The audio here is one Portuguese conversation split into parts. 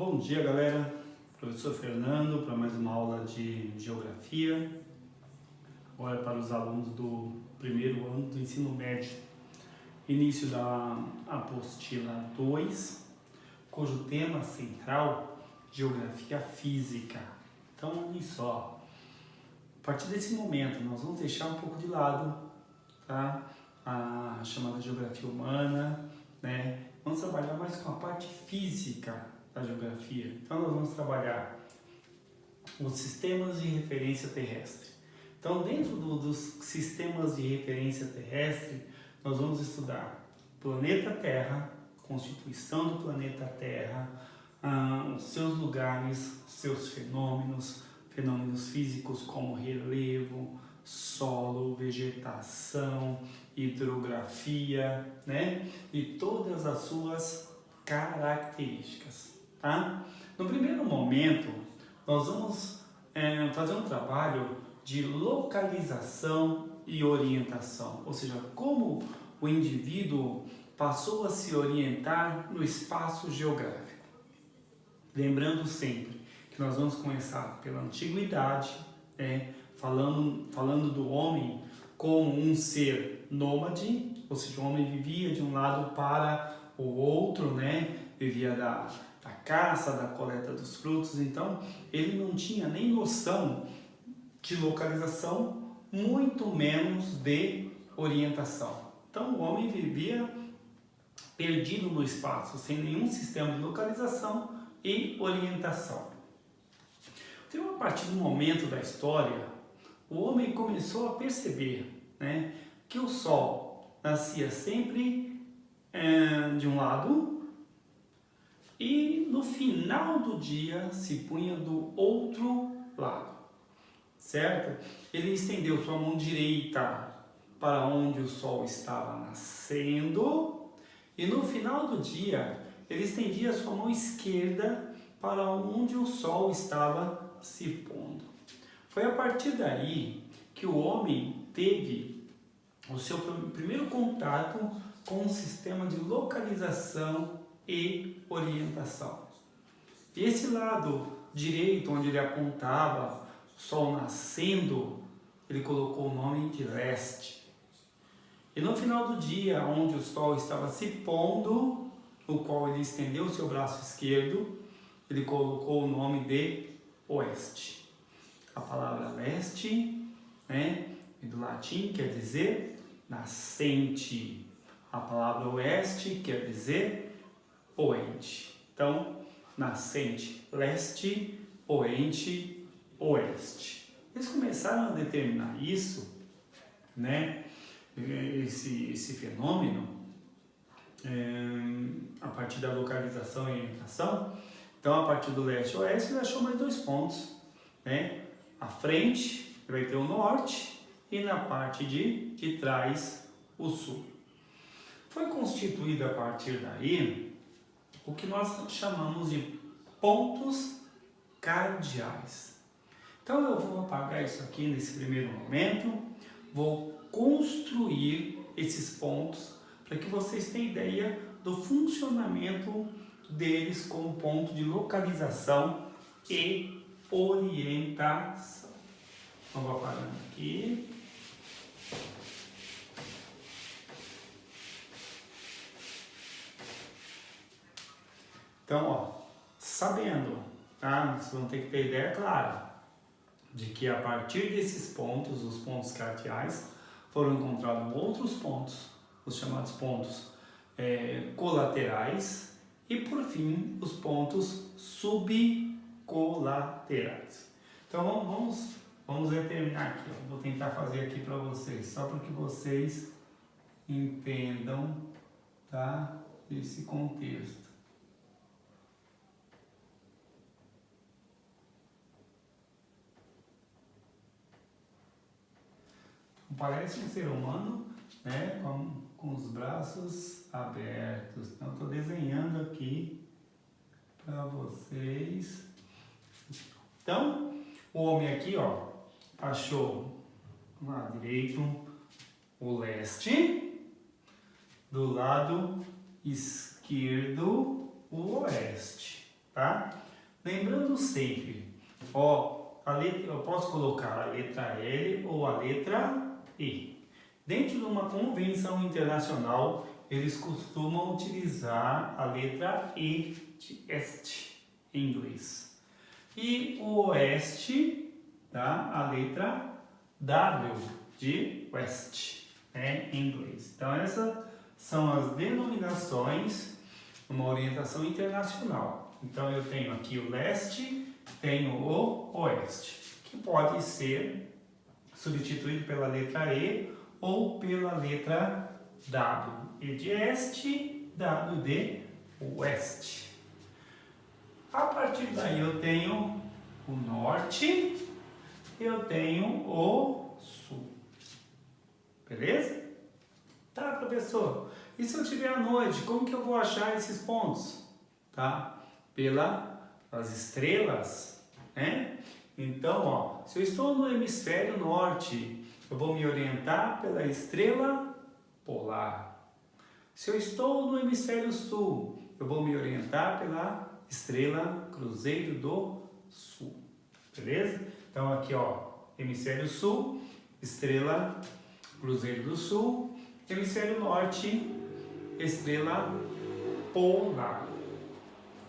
Bom dia, galera. Professor Fernando para mais uma aula de Geografia. Agora para os alunos do primeiro ano do ensino médio. Início da apostila 2, cujo tema central, Geografia Física. Então, olha só. A partir desse momento, nós vamos deixar um pouco de lado, tá? A chamada Geografia Humana, né? Vamos trabalhar mais com a parte física da geografia. Então nós vamos trabalhar os sistemas de referência terrestre. Então dentro dos sistemas de referência terrestre, nós vamos estudar planeta Terra, constituição do planeta Terra, os seus lugares, seus fenômenos físicos como relevo, solo, vegetação, hidrografia, né? E todas as suas características, tá? No primeiro momento, nós vamos fazer um trabalho de localização e orientação, ou seja, como o indivíduo passou a se orientar no espaço geográfico. Lembrando sempre que nós vamos começar pela antiguidade, falando do homem como um ser nômade, ou seja, o homem vivia de um lado para o outro, né? Vivia da caça, da coleta dos frutos, então ele não tinha nem noção de localização, muito menos de orientação. Então o homem vivia perdido no espaço, sem nenhum sistema de localização e orientação. Então, a partir do momento da história, o homem começou a perceber, né, que o Sol nascia sempre de um lado e no final do dia se punha do outro lado, certo? Ele estendeu sua mão direita para onde o Sol estava nascendo e no final do dia ele estendia sua mão esquerda para onde o Sol estava se pondo. Foi a partir daí que o homem teve o seu primeiro contato com um sistema de localização e orientação. Esse lado direito, onde ele apontava o Sol nascendo, ele colocou o nome de leste. E no final do dia, onde o Sol estava se pondo, no qual ele estendeu o seu braço esquerdo, ele colocou o nome de oeste. A palavra leste, né, do latim quer dizer nascente. A palavra oeste quer dizer poente. Então, nascente, leste, poente, oeste. Eles começaram a determinar isso, né, esse fenômeno, a partir da localização e orientação. Então, a partir do leste e oeste, ele achou mais dois pontos, né? À frente, vai ter o norte e na parte de trás, o sul. Foi constituído a partir daí o que nós chamamos de pontos cardeais. Então, eu vou apagar isso aqui nesse primeiro momento, vou construir esses pontos para que vocês tenham ideia do funcionamento deles como ponto de localização e orientação. Então, vou apagando aqui. Então, ó, sabendo, tá? Vocês vão ter que ter ideia clara de que a partir desses pontos, os pontos cardeais, foram encontrados outros pontos, os chamados pontos colaterais, e por fim os pontos subcolaterais. Então vamos determinar aqui, ó. Vou tentar fazer aqui para vocês, só para que vocês entendam, tá, esse contexto. Parece um ser humano, né, com os braços abertos. Então, estou desenhando aqui para vocês. Então, o homem aqui, ó, achou do lado direito o leste, do lado esquerdo o oeste, tá? posso colocar a letra L ou a letra E. Dentro de uma convenção internacional, eles costumam utilizar a letra E de este em inglês. E o oeste, tá? A letra W de west, né? Em inglês. Então essas são as denominações numa orientação internacional. Então eu tenho aqui o leste, tenho o oeste, que pode ser substituído pela letra E ou pela letra W. E de este, W de oeste. A partir daí eu tenho o norte, eu tenho o sul. Beleza? Tá, professor? E se eu tiver à noite, como que eu vou achar esses pontos? Tá? Pelas estrelas, né? Então, ó, se eu estou no hemisfério norte, eu vou me orientar pela estrela polar. Se eu estou no hemisfério sul, eu vou me orientar pela estrela Cruzeiro do Sul. Beleza? Então aqui, ó, hemisfério sul, estrela Cruzeiro do Sul, hemisfério norte, estrela polar.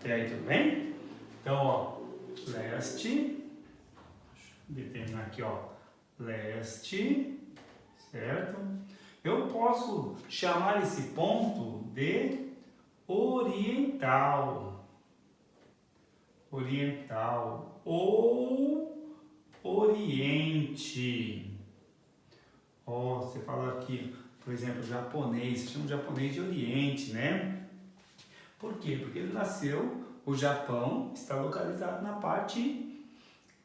Até aí tudo bem? Então, ó, leste, determinar aqui, ó, leste, certo? Eu posso chamar esse ponto de oriental, oriental ou oriente. Ó, você fala aqui, por exemplo, japonês, chama o japonês de oriente, né? Por quê? Porque ele nasceu, o Japão está localizado na parte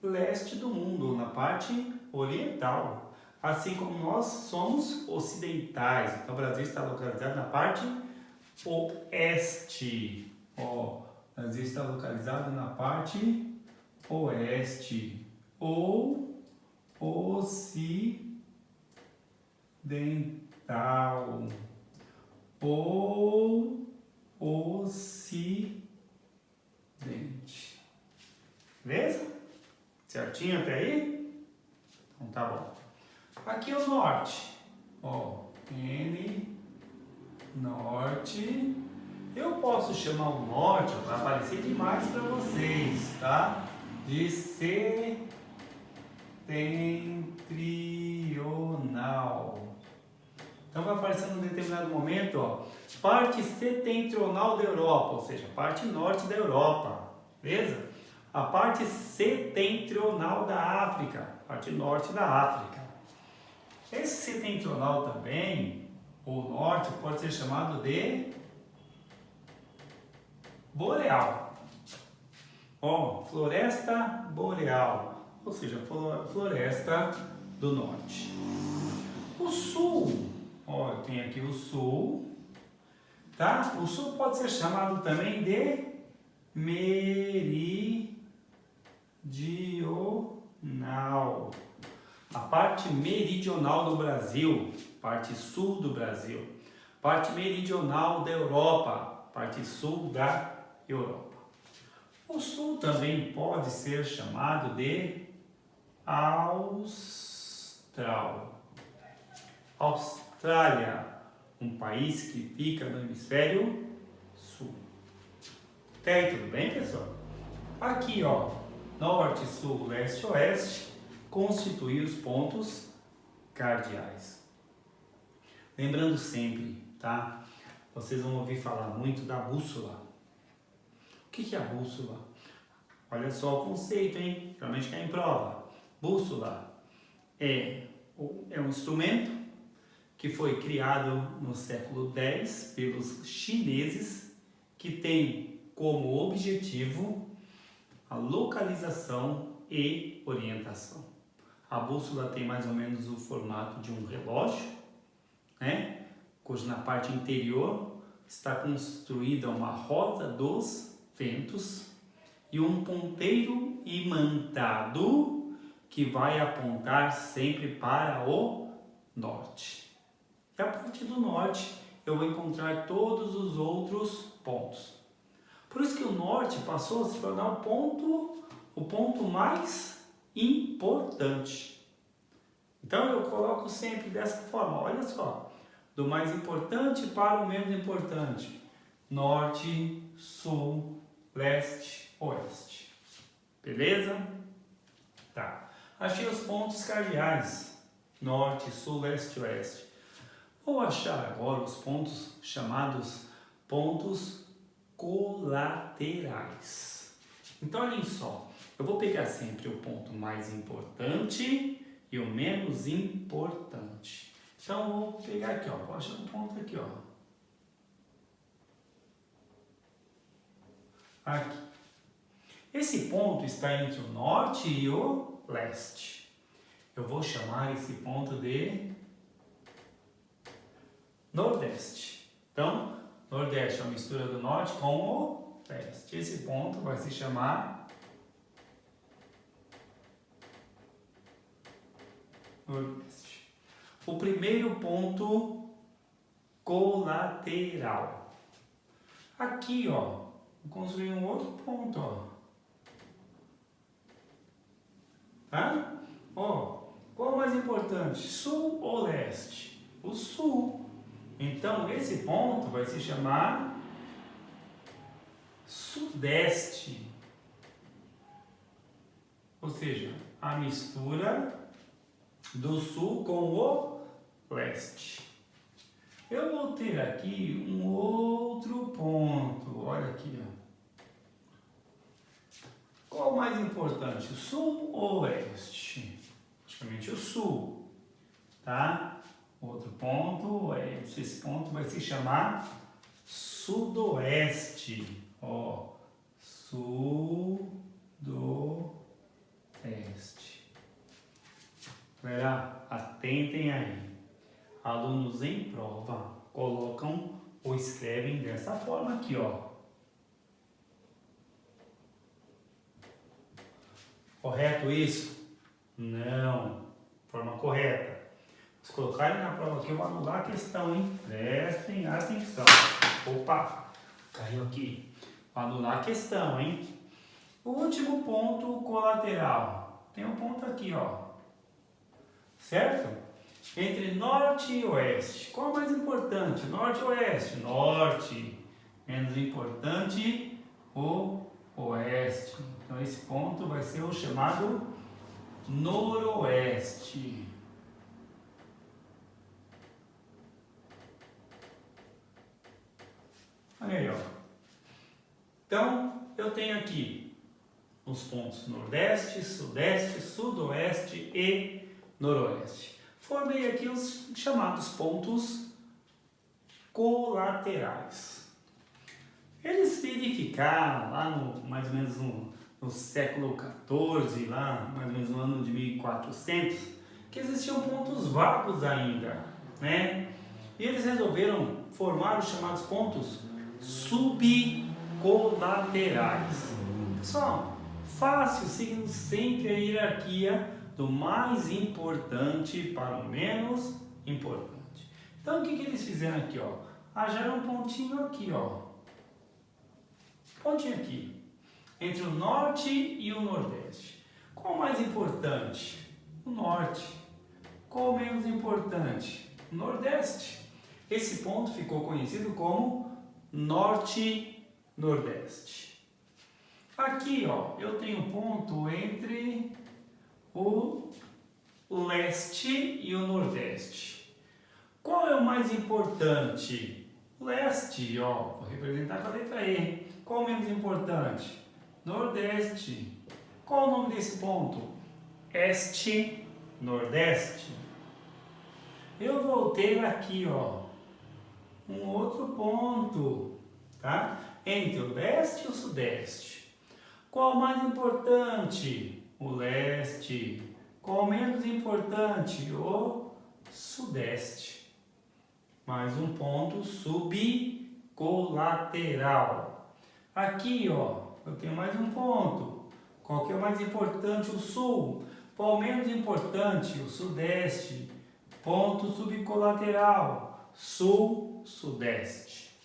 leste do mundo, na parte oriental. Assim como nós somos ocidentais, então o Brasil está localizado na parte oeste. Ó, o Brasil está localizado na parte oeste ou ocidental ou ocidente. Beleza? Certinho até aí? Então tá bom. Aqui é o norte. Ó, N, norte. Eu posso chamar o norte, vai aparecer demais para vocês, tá? De setentrional. Então vai aparecer num determinado momento, ó, parte setentrional da Europa, ou seja, parte norte da Europa, beleza? A parte setentrional da África, parte norte da África. Esse setentrional também, ou norte, pode ser chamado de boreal. Ó, floresta boreal, ou seja, floresta do norte. O sul, ó, eu tenho aqui o sul, tá? O sul pode ser chamado também de meridional. A parte meridional do Brasil, parte sul do Brasil. Parte meridional da Europa, parte sul da Europa. O sul também pode ser chamado de austral. Austrália, um país que fica no hemisfério sul. Até aí, tudo bem, pessoal? Aqui, ó, norte, sul, leste, oeste, constituem os pontos cardeais. Lembrando sempre, tá? Vocês vão ouvir falar muito da bússola. O que é a bússola? Olha só o conceito, hein? Realmente cai em prova. Bússola é um instrumento que foi criado no século X pelos chineses, que tem como objetivo a localização e orientação. A bússola tem mais ou menos o formato de um relógio, né? Cujo na parte interior está construída uma roda dos ventos e um ponteiro imantado que vai apontar sempre para o norte. E a partir do norte eu vou encontrar todos os outros pontos. Por isso que o norte passou a se tornar o ponto mais importante. Então eu coloco sempre dessa forma, olha só, do mais importante para o menos importante. Norte, sul, leste, oeste. Beleza? Tá. Achei os pontos cardeais. Norte, sul, leste, oeste. Vou achar agora os pontos chamados pontos colaterais. Então, olhem só. Eu vou pegar sempre o ponto mais importante e o menos importante. Então, eu vou pegar aqui, ó. Vou achar um ponto aqui, ó. Aqui. Esse ponto está entre o norte e o leste. Eu vou chamar esse ponto de nordeste. Então, nordeste é a mistura do norte com o leste. Esse ponto vai se chamar nordeste. O primeiro ponto colateral. Aqui, ó, vou construir um outro ponto, ó. Tá? Ó, qual é o mais importante? Sul ou leste? O sul. Então, esse ponto vai se chamar sudeste. Ou seja, a mistura do sul com o leste. Eu vou ter aqui um outro ponto. Olha aqui, ó. Qual o mais importante, o sul ou o oeste? Praticamente o sul, tá? Outro ponto, esse ponto vai se chamar sudoeste. Ó, sudoeste. Galera, atentem aí. Alunos em prova colocam ou escrevem dessa forma aqui, ó. Correto isso? Não. Forma correta. Se colocarem na prova aqui, eu vou anular a questão, hein? Prestem atenção. Opa, caiu aqui. Vou anular a questão, hein? O último ponto colateral. Tem um ponto aqui, ó. Certo? Entre norte e oeste. Qual é o mais importante? Norte ou oeste? Norte. Menos importante, o oeste. Então esse ponto vai ser o chamado noroeste. Olha aí, ó. Então eu tenho aqui os pontos nordeste, sudeste, sudoeste e noroeste. Formei aqui os chamados pontos colaterais. Eles verificaram lá mais ou menos no século XIV, lá mais ou menos no ano de 1400, que existiam pontos vagos ainda, né? E eles resolveram formar os chamados pontos subcolaterais. Pessoal, fácil, seguindo sempre a hierarquia do mais importante para o menos importante. Então, o que eles fizeram aqui, ó? Acharam um pontinho aqui, ó. Pontinho aqui. Entre o norte e o nordeste. Qual o mais importante? O norte. Qual o menos importante? O nordeste. Esse ponto ficou conhecido como norte-nordeste. Aqui, ó, eu tenho um ponto entre o leste e o nordeste. Qual é o mais importante? O leste, ó, vou representar com a letra E. Qual o menos importante? Nordeste. Qual o nome desse ponto? Este-nordeste. Eu vou ter aqui, ó, um outro ponto, tá? Entre o leste e o sudeste. Qual o mais importante? O leste. Qual o menos importante? O sudeste. Mais um ponto subcolateral. Aqui, ó, eu tenho mais um ponto. Qual que é o mais importante? O sul. Qual o menos importante? O sudeste. Ponto subcolateral. Sul, sudeste.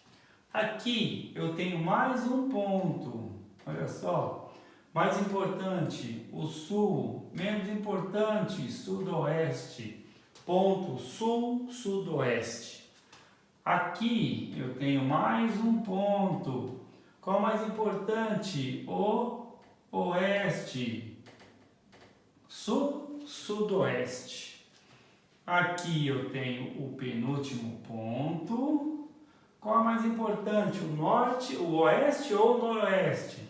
Aqui eu tenho mais um ponto. Olha só. Mais importante, o sul. Menos importante, sudoeste. Ponto sul, sudoeste. Aqui eu tenho mais um ponto. Qual mais importante? O oeste. Sul, sudoeste. Aqui eu tenho o penúltimo ponto. Qual é mais importante? O norte, o oeste ou o noroeste?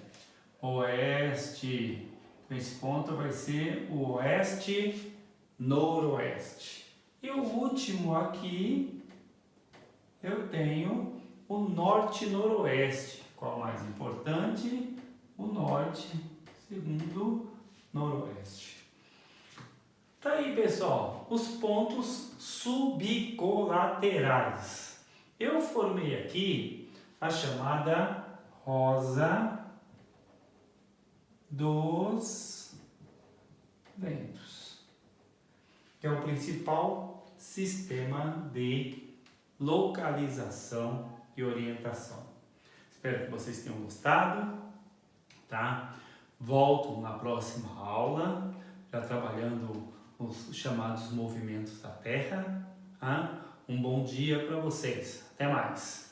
Oeste. Esse ponto vai ser o oeste, noroeste. E o último aqui, eu tenho o norte, noroeste. Qual mais importante? O norte, segundo, noroeste. Tá aí, pessoal, os pontos subcolaterais. Eu formei aqui a chamada rosa dos ventos, que é o principal sistema de localização e orientação. Espero que vocês tenham gostado, tá? Volto na próxima aula, já trabalhando os chamados movimentos da Terra. Tá? Um bom dia para vocês. Até mais!